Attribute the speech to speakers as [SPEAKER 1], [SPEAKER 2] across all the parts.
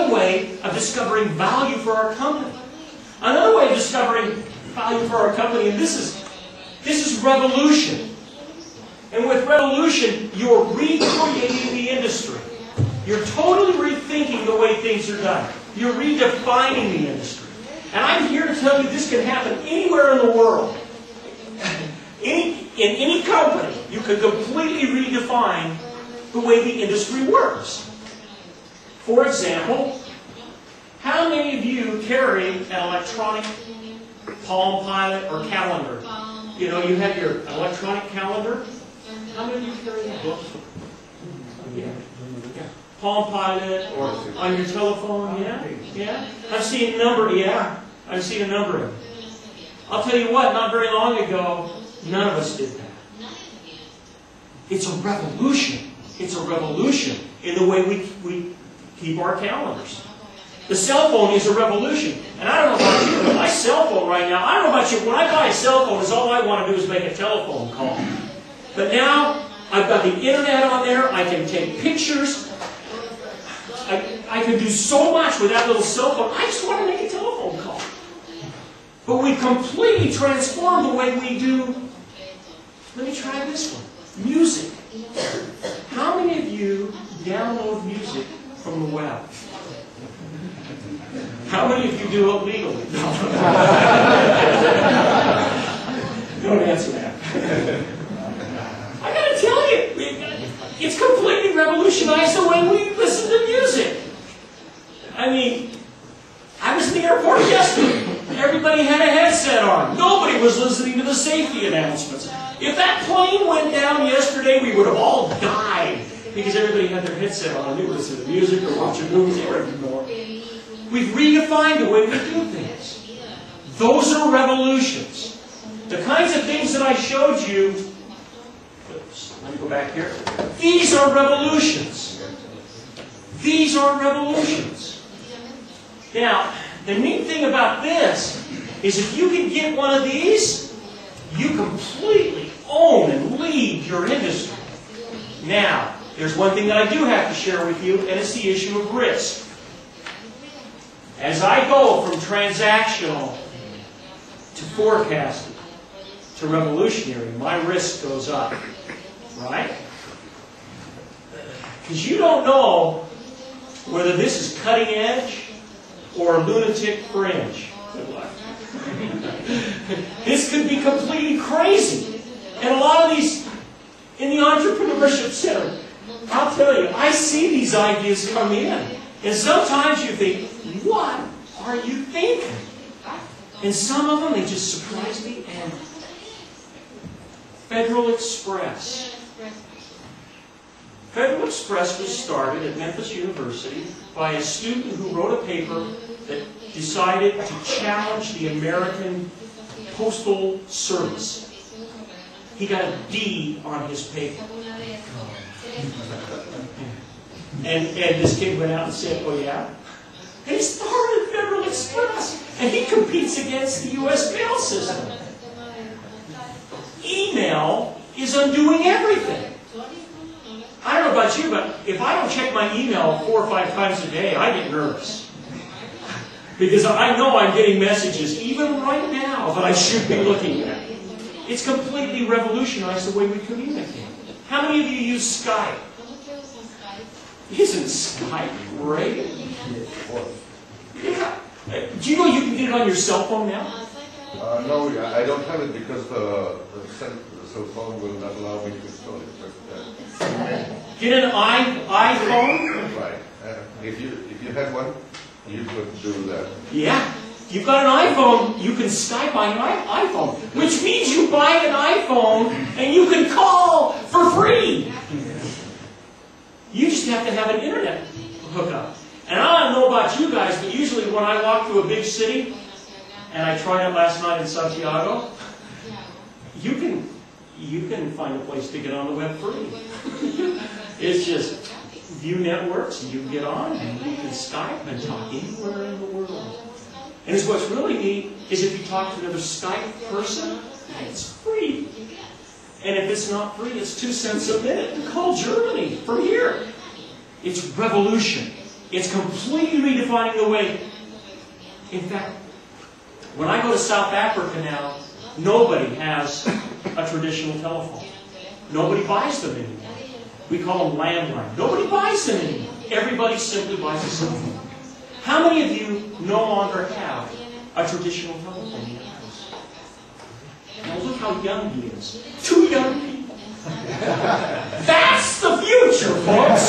[SPEAKER 1] another way of discovering value for our company. Another way of discovering value for our company, and this is revolution. And with revolution, you're recreating the industry. You're totally rethinking the way things are done. You're redefining the industry. And I'm here to tell you this can happen anywhere in the world. In any company, you can completely redefine the way the industry works. For example, how many of you carry an electronic Palm Pilot or calendar? You know, you have your electronic calendar. How many of you carry a book? Yeah. Palm Pilot or on your telephone? Yeah? Yeah? I've seen a number, yeah. I've seen a number of them. I'll tell you what, not very long ago, none of us did that. It's a revolution. It's a revolution in the way we keep our calendars. The cell phone is a revolution. And I don't know about you, but my cell phone right now, I don't know about you, when I buy a cell phone, all I want to do is make a telephone call. But now, I've got the internet on there, I can take pictures, I can do so much with that little cell phone. I just want to make a telephone call. But we completely transformed the way we do. Let me try this one. Music. How many of you download music from the web? How many of you do it legally? Don't answer that. I gotta tell you, it's completely revolutionized the way we listen to music. I mean, I was in the airport yesterday. Everybody had a headset on. Nobody was listening to the safety announcements. If that plane went down yesterday, we would have all died because everybody had their headset on. They were listening to music or watching movies or more. We've redefined the way we do things. Those are revolutions. The kinds of things that I showed you, oops, let me go back here. These are revolutions. These are revolutions. Now, the neat thing about this is if you can get one of these, you completely own and lead your industry. Now, there's one thing that I do have to share with you, and it's the issue of risk. As I go from transactional to forecasting to revolutionary, my risk goes up. Right? Because you don't know whether this is cutting edge or a lunatic fringe. Good luck. This could be completely crazy. And a lot of these, in the Entrepreneurship Center, I'll tell you, I see these ideas come in. And sometimes you think, what are you thinking? And some of them, they just surprise me. And Federal Express. Federal Express was started at Memphis University by a student who wrote a paper that decided to challenge the American Postal Service. He got a D on his paper. And this kid went out and said, oh yeah? And he started Federal Express. And he competes against the U.S. mail system. Email is undoing everything. I don't know about you, but if I don't check my email 4 or 5 times a day, I get nervous. Because I know I'm getting messages, even right now, that I should be looking at. It's completely revolutionized the way we communicate. How many of you use Skype? Isn't Skype great? Yeah. Do you know you can get it on your cell phone now?
[SPEAKER 2] No, I don't have it because the cell phone will not allow me to install it.
[SPEAKER 1] Get an iPhone?
[SPEAKER 2] Right. If you had one, you could do that.
[SPEAKER 1] Yeah. You've got an iPhone, you can Skype on your iPhone. Which means you buy an iPhone and you can call for free. You just have to have an internet hookup. And I don't know about you guys, but usually when I walk through a big city, and I tried it last night in Santiago, you can find a place to get on the web free. It's just view networks, and you can get on, and you can Skype and talk anywhere in the world. And what's really neat is if you talk to another Skype person, it's free. And if it's not free, it's 2 cents a minute to call Germany from here. It's revolution. It's completely redefining the way. In fact, when I go to South Africa now, nobody has a traditional telephone. Nobody buys them anymore. We call them landline. Nobody buys them anymore. Everybody simply buys a cell phone. How many of you no longer have a traditional telephone in your house? Now look how young he is. 2 young people. That's the future, folks.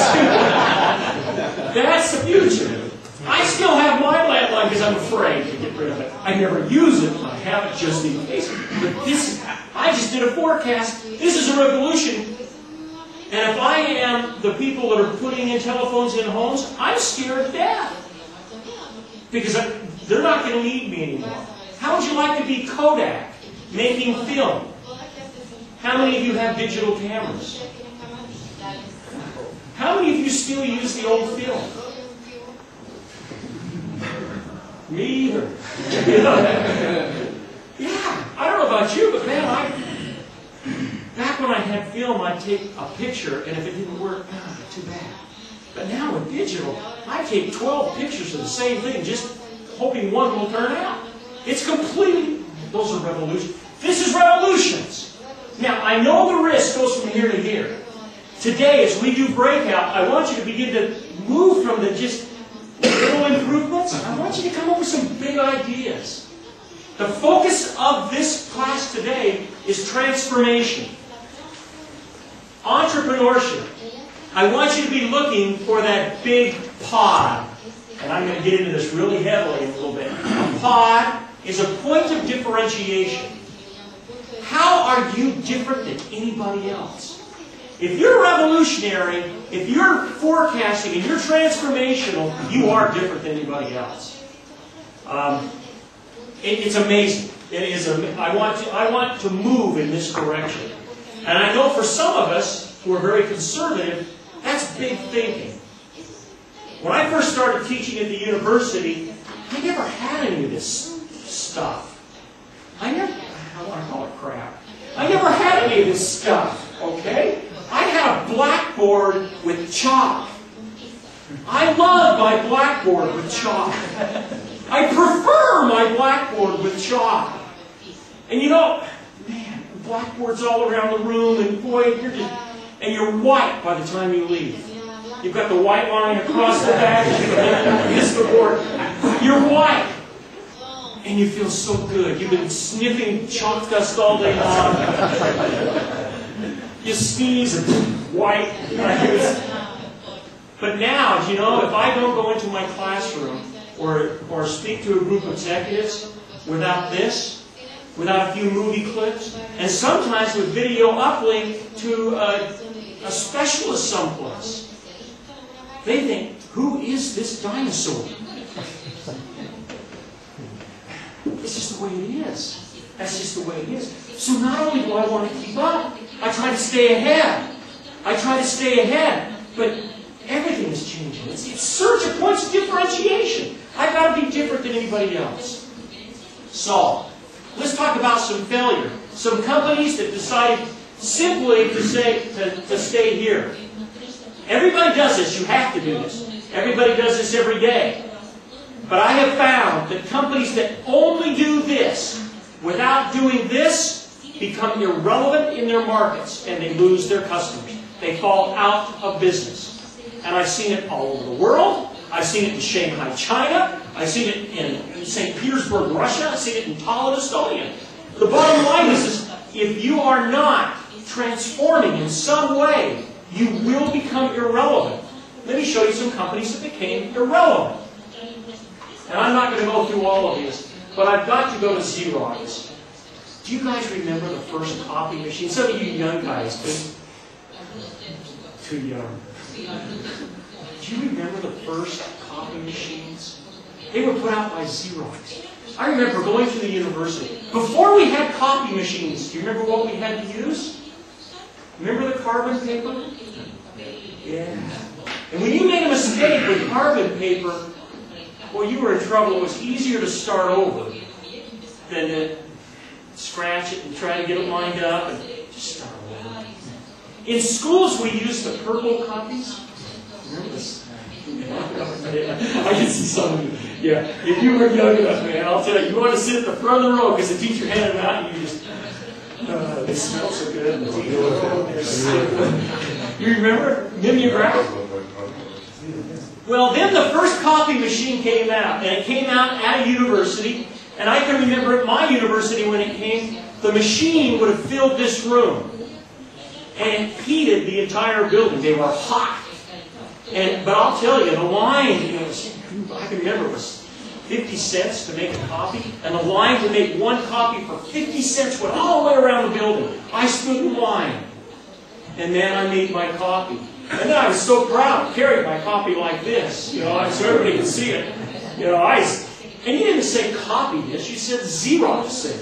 [SPEAKER 1] That's the future. I still have my landline because I'm afraid to get rid of it. I never use it. I have it just in case. But this, I just did a forecast. This is a revolution. And if I am the people that are putting in telephones in homes, I'm scared to death. Because they're not going to need me anymore. How would you like to be Kodak, making film? How many of you have digital cameras? How many of you still use the old film? Me either. Yeah, I don't know about you, but man, back when I had film, I'd take a picture, and if it didn't work, too bad. But now with digital, I take 12 pictures of the same thing, just hoping one will turn out. It's completely, those are revolutions. This is revolutions. Now, I know the risk goes from here to here. Today, as we do breakout, I want you to begin to move from the just little improvements. I want you to come up with some big ideas. The focus of this class today is transformation. Entrepreneurship. I want you to be looking for that big pod. And I'm going to get into this really heavily in a little bit. A pod is a point of differentiation. How are you different than anybody else? If you're revolutionary, if you're forecasting and you're transformational, you are different than anybody else. It's amazing. It is. I want to move in this direction. And I know for some of us who are very conservative, that's big thinking. When I first started teaching at the university, I never had any of this stuff. I want to call it crap. I never had any of this stuff, okay? I had a blackboard with chalk. I love my blackboard with chalk. I prefer my blackboard with chalk. And you know, man, blackboards all around the room, and boy, you're white by the time you leave. You've got the white line across the back, against the board. You're white. And you feel so good. You've been sniffing chalk dust all day long. You sneeze and white. But now, you know, if I don't go into my classroom or speak to a group of executives without this, without a few movie clips, and sometimes with video uplink to a specialist someplace, they think, who is this dinosaur? It's just the way it is. That's just the way it is. So not only do I want to keep up, I try to stay ahead. I try to stay ahead. But everything is changing. It's search of points of differentiation. I've got to be different than anybody else. So, let's talk about some failure. Some companies that decided simply to stay here. Everybody does this. You have to do this. Everybody does this every day. But I have found that companies that only do this without doing this become irrelevant in their markets and they lose their customers. They fall out of business. And I've seen it all over the world. I've seen it in Shanghai, China. I've seen it in St. Petersburg, Russia. I've seen it in Tallinn, Estonia. The bottom line is if you are not transforming in some way, you will become irrelevant. Let me show you some companies that became irrelevant. And I'm not going to go through all of these, but I've got to go to Xerox. Do you guys remember the first copy machine? Some of you young guys, too young. Do you remember the first copy machines? They were put out by Xerox. I remember going to the university. Before we had copy machines, do you remember what we had to use? Remember the carbon paper? Yeah. And when you made a mistake with carbon paper, well, you were in trouble. It was easier to start over than to scratch it and try to get it lined up and just start over. In schools, we used the purple copies. Remember this? I can see some of you. Yeah, if you were young enough, man, I'll tell you, you want to sit at the front of the row because the teacher handed them out and you just, they smell so good. And the teacher, they're sick. You remember mimeograph? Well, then the first copy machine came out, and it came out at a university, and I can remember at my university when it came, the machine would have filled this room, and it heated the entire building. They were hot. But I'll tell you, the line, I can remember it was 50 cents to make a copy, and the line to make one copy for 50 cents went all the way around the building. I stood in line, and then I made my copy. And then I was so proud, carried my copy like this, so everybody could see it. And you didn't say copy this, you said Xerox it.